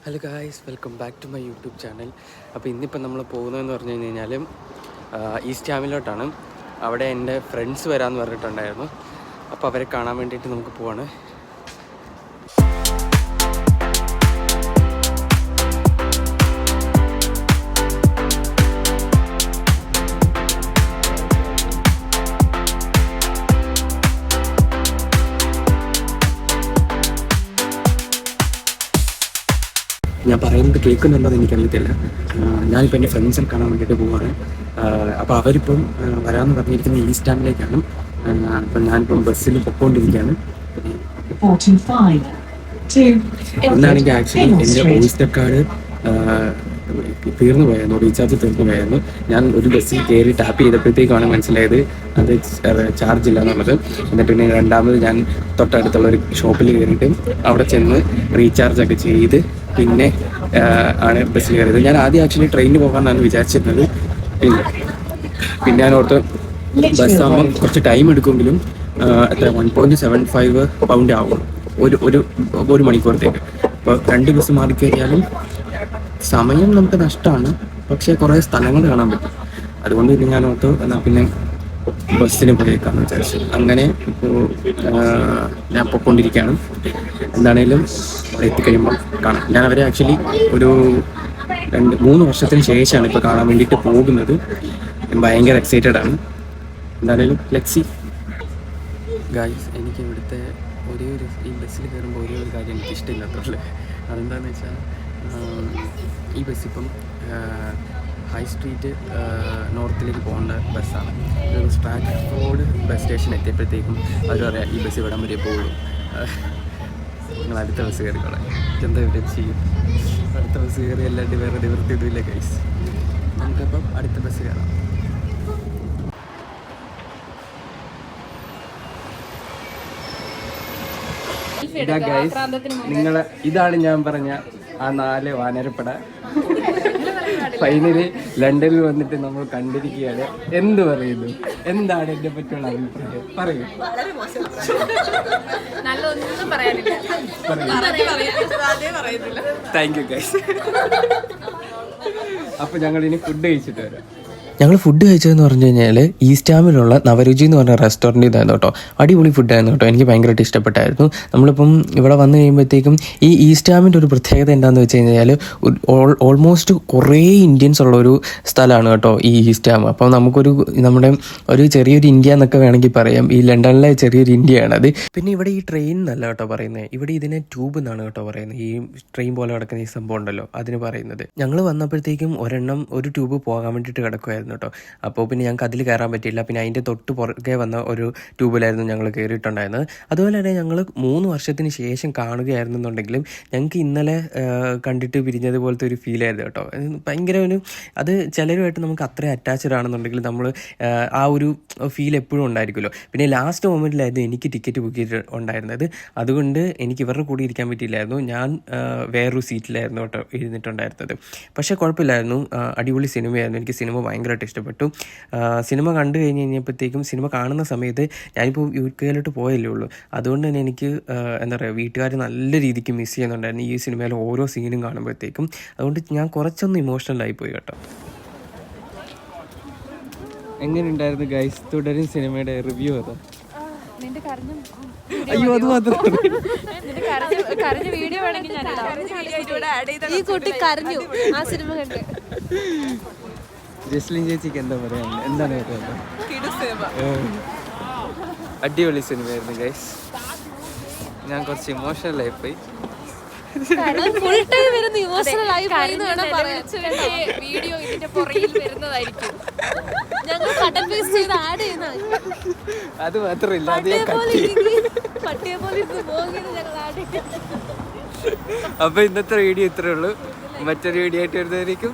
Hello guys, welcome back to my YouTube channel. അപ്പോൾ ഇന്നിപ്പോൾ നമ്മൾ പോകുന്നതെന്ന് പറഞ്ഞു കഴിഞ്ഞാൽ ഈസ്റ്റ് ഹാമിലോട്ടാണ്. അവിടെ എൻ്റെ ഫ്രണ്ട്സ് വരാമെന്ന് പറഞ്ഞിട്ടുണ്ടായിരുന്നു. അപ്പോൾ അവരെ കാണാൻ വേണ്ടിയിട്ട് നമുക്ക് പോവാണ്. ഞാൻ പറയുന്നത് കേൾക്കുന്നുള്ളത് എനിക്കറിയത്തില്ല. ഞാനിപ്പോൾ എൻ്റെ ഫ്രണ്ട്സിനെ കാണാൻ വേണ്ടിയിട്ട് പോവാണ്. അപ്പോൾ അവരിപ്പം വരാമെന്ന് പറഞ്ഞിരിക്കുന്നത് ഈസ്റ്റ് ഹാമിലേക്കാണ്. അപ്പം ഞാനിപ്പം ബസ്സിൽ പൊയ്ക്കൊണ്ടിരിക്കുകയാണ്. എന്നാണെങ്കിൽ ആക്ച്വലി എൻ്റെ ഓയിസ്റ്റർ കാർഡ് തീർന്നു പോയായിരുന്നു, റീചാർജ് തീർന്നു പോയായിരുന്നു. ഞാൻ ഒരു ബസ്സിൽ കയറി ടാപ്പ് ചെയ്തപ്പോഴത്തേക്കാണ് മനസ്സിലായത് അത് ചാർജ് ഇല്ല എന്നുള്ളത്. എന്നിട്ട് പിന്നെ രണ്ടാമത് ഞാൻ തൊട്ടടുത്തുള്ള ഒരു ഷോപ്പിൽ കയറിയിട്ട് അവിടെ ചെന്ന് റീചാർജ് ഒക്കെ ചെയ്ത് പിന്നെ ആണ് ബസ്സിൽ കയറിയത്. ഞാൻ ആദ്യം ആക്ച്വലി ട്രെയിനിന് പോകാമെന്നാണ് വിചാരിച്ചിരുന്നത്. പിന്നെ ഞാൻ ഓർത്ത് ബസ്സാകുമ്പം കുറച്ച് ടൈം എടുക്കുമെങ്കിലും എത്ര 1.75 പൗണ്ട് ആവും ഒരു മണിക്കൂറത്തേക്ക്. അപ്പോൾ 2 ബസ് മാറിക്കഴിഞ്ഞാലും സമയം നമുക്ക് നഷ്ടമാണ്, പക്ഷേ കുറേ സ്ഥലങ്ങൾ കാണാൻ പറ്റും. അതുകൊണ്ട് പിന്നെ ഞാൻ ഓർത്തു എന്നാൽ പിന്നെ ബസ്സിന് പോയേക്കാന്ന് വിചാരിച്ചു. അങ്ങനെ ഇപ്പോൾ ഞാൻ പൊയ്ക്കൊണ്ടിരിക്കുകയാണ്. എന്താണേലും അവിടെ എത്തിക്കഴിയുമ്പോൾ കാണാം. ഞാൻ അവരെ ആക്ച്വലി ഒരു 2-3 വർഷത്തിന് ശേഷമാണ് ഇപ്പോൾ കാണാൻ വേണ്ടിയിട്ട് പോകുന്നത്. ഭയങ്കര എക്സൈറ്റഡ് ആണ്. എന്താണേലും ലെറ്റ്സ് സീ. ഗായ്സ്, എനിക്ക് ഇവിടുത്തെ ഈ ബസ്സിൽ കയറുമ്പോൾ ഒരേ ഒരു കാര്യം എനിക്ക് ഇഷ്ടമില്ലാത്തുള്ളൂ. അതെന്താണെന്ന് വെച്ചാൽ ഈ ബസ്സിപ്പം ഹൈ സ്ട്രീറ്റ് നോർത്തിലേക്ക് പോകേണ്ട ബസ്സാണ്. ഒരു സ്ട്രാറ്റ്ഫോർഡ് ബസ് സ്റ്റേഷൻ എത്തിയപ്പോഴത്തേക്കും അവർ പറയാം ഈ ബസ് ഇവിടം വരെ പോകുള്ളൂ, നിങ്ങൾ അടുത്ത ബസ് കയറിക്കോളാം. എന്താ ഇവിടെ ചെയ്യും? അടുത്ത ബസ് കയറി അല്ലാണ്ട് വേറെ നിവൃത്തിയൊന്നുമില്ല ഗൈസ്. നമുക്കപ്പം അടുത്ത ബസ് കയറാം. ഇതാ ഗൈസ്, ഇതാണ് ഞാൻ പറഞ്ഞ ആ 4 വാനരപ്പട. ഫൈനലി ലണ്ടനിൽ വന്നിട്ട് നമ്മൾ കണ്ടിരിക്കുകയാണ്. എന്ത് പറയുന്നു? എന്താണ് എന്നെ പറ്റിയുള്ള അഭിപ്രായം? പറയൂ. Thank you guys. അപ്പൊ ഞങ്ങൾ ഇനി ഫുഡ് കഴിച്ചിട്ട് വരാം. ഞങ്ങൾ ഫുഡ് കഴിച്ചതെന്ന് പറഞ്ഞു കഴിഞ്ഞാൽ ഈസ്റ്റ് ഹാമിലുള്ള നവരുചി എന്ന് പറഞ്ഞ റെസ്റ്റോറൻറ്റിൽ നിന്നായിരുന്നു കേട്ടോ. അടിപൊളി ഫുഡായിരുന്നു കേട്ടോ. എനിക്ക് ഭയങ്കരമായിട്ട് ഇഷ്ടപ്പെട്ടായിരുന്നു. നമ്മളിപ്പം ഇവിടെ വന്നു കഴിയുമ്പോഴത്തേക്കും ഈ ഈസ്റ്റ് ഹാമിൻ്റെ ഒരു പ്രത്യേകത എന്താണെന്ന് വെച്ച് കഴിഞ്ഞാൽ ഓൾമോസ്റ്റ് കുറേ ഇന്ത്യൻസ് ഉള്ളൊരു സ്ഥലമാണ് കേട്ടോ ഈ ഈസ്റ്റ് ഹാം. അപ്പം നമ്മുടെ ഒരു ചെറിയൊരു ഇന്ത്യ എന്നൊക്കെ വേണമെങ്കിൽ പറയാം. ഈ ലണ്ടനിലെ ചെറിയൊരു ഇന്ത്യയാണത്. പിന്നെ ഇവിടെ ഈ ട്രെയിൻ എന്നല്ല കേട്ടോ പറയുന്നത്, ഇവിടെ ഇതിനെ ട്യൂബ് എന്നാണ് കേട്ടോ പറയുന്നത്. ഈ ട്രെയിൻ പോലെ കിടക്കുന്ന ഈ സംഭവം ഉണ്ടല്ലോ, അതിന് പറയുന്നത്. ഞങ്ങൾ വന്നപ്പോഴത്തേക്കും ഒരു ട്യൂബ് പോകാൻ വേണ്ടിയിട്ട് കിടക്കുമായിരുന്നു കേട്ടോ. അപ്പോൾ പിന്നെ ഞങ്ങൾക്ക് അതിൽ കയറാൻ പറ്റിയില്ല. പിന്നെ അതിൻ്റെ തൊട്ട് പുറകെ വന്ന ഒരു ട്യൂബിലായിരുന്നു ഞങ്ങൾ കയറിയിട്ടുണ്ടായിരുന്നത്. അതുപോലെ തന്നെ ഞങ്ങൾ 3 വർഷത്തിന് ശേഷം കാണുകയായിരുന്നെന്നുണ്ടെങ്കിലും ഞങ്ങൾക്ക് ഇന്നലെ കണ്ടിട്ട് പിരിഞ്ഞതുപോലത്തെ ഒരു ഫീലായിരുന്നു കേട്ടോ. ഭയങ്കര അത് ചിലരുമായിട്ട് നമുക്ക് അത്രയും അറ്റാച്ച്ഡ് ആണെന്നുണ്ടെങ്കിൽ നമ്മൾ ആ ഒരു ഫീൽ എപ്പോഴും ഉണ്ടായിരിക്കുമല്ലോ. പിന്നെ ലാസ്റ്റ് മൊമെൻറ്റിലായിരുന്നു എനിക്ക് ടിക്കറ്റ് ബുക്ക് ചെയ്തിട്ടുണ്ടായിരുന്നത്. അതുകൊണ്ട് എനിക്ക് ഇവരുടെ കൂടെ ഇരിക്കാൻ പറ്റിയില്ലായിരുന്നു. ഞാൻ വേറൊരു സീറ്റിലായിരുന്നു കേട്ടോ ഇരുന്നിട്ടുണ്ടായിരുന്നത്. പക്ഷേ കുഴപ്പമില്ലായിരുന്നു, അടിപൊളി സിനിമയായിരുന്നു. എനിക്ക് സിനിമ ഭയങ്കരമായിട്ട് ഇഷ്ടപ്പെട്ടു. സിനിമ കണ്ടു കഴിഞ്ഞപ്പോഴത്തേക്കും സിനിമ കാണുന്ന സമയത്ത് ഞാനിപ്പോൾ UK പോയല്ലേ ഉള്ളൂ. അതുകൊണ്ട് തന്നെ എനിക്ക് എന്താ പറയുക, വീട്ടുകാർ നല്ല രീതിക്ക് മിസ് ചെയ്യുന്നുണ്ടായിരുന്നു ഈ സിനിമയിലെ ഓരോ സീനും കാണുമ്പോഴത്തേക്കും. അതുകൊണ്ട് ഞാൻ കുറച്ചൊന്ന് ഇമോഷണലായി പോയി കേട്ടോ. എങ്ങനെയുണ്ടായിരുന്നു ഗൈസ് തുടരും സിനിമയുടെ റിവ്യൂ? അതാ അയ്യോ, അത് മാത്രം ഈ കുട്ടി കരഞ്ഞു ആ സിനിമ കണ്ട്. ജസ്ലിൻ ചേച്ചിക്ക് എന്താ പറയാ? എന്താണ് അടിപൊളി സിനിമയായിരുന്നു ഗൈസ്. ഞാൻ കുറച്ച് ഇമോഷണലായി പോയി. വീഡിയോ ഇതിന്റെ പുറകിൽ വരുന്നതായിരിക്കും. അത് മാത്രമില്ല, അപ്പൊ ഇന്നത്തെ വീഡിയോ ഇത്രേ ഉള്ളൂ. മറ്റൊരു വീഡിയോ ആയിട്ട് വരുന്നതായിരിക്കും.